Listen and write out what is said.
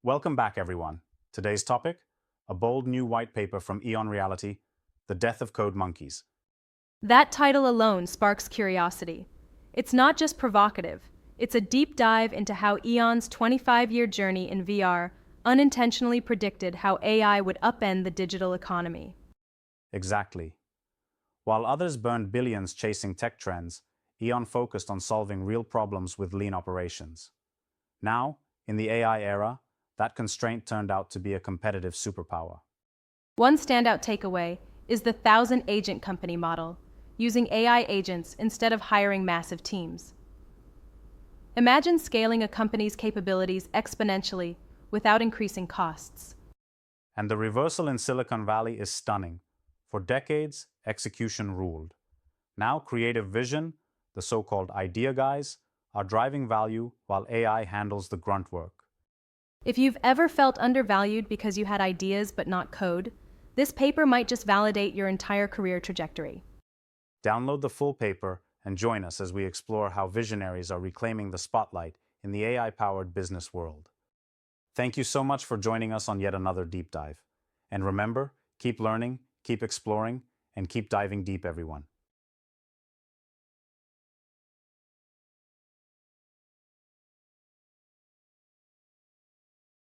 Welcome back, everyone. Today's topic, a bold new white paper from EON Reality, The Death of Code Monkeys. That title alone sparks curiosity. It's not just provocative, it's a deep dive into how EON's 25-year journey in VR unintentionally predicted how AI would upend the digital economy. Exactly. While others burned billions chasing tech trends, EON focused on solving real problems with lean operations. Now, in the AI era, that constraint turned out to be a competitive superpower. One standout takeaway is the 1,000-agent company model, using AI agents instead of hiring massive teams. Imagine scaling a company's capabilities exponentially without increasing costs. And the reversal in Silicon Valley is stunning. For decades, execution ruled. Now, creative vision, the so-called idea guys, are driving value while AI handles the grunt work. If you've ever felt undervalued because you had ideas but not code, this paper might just validate your entire career trajectory. Download the full paper and join us as we explore how visionaries are reclaiming the spotlight in the AI-powered business world. Thank you so much for joining us on yet another deep dive. And remember, keep learning, keep exploring, and keep diving deep, everyone.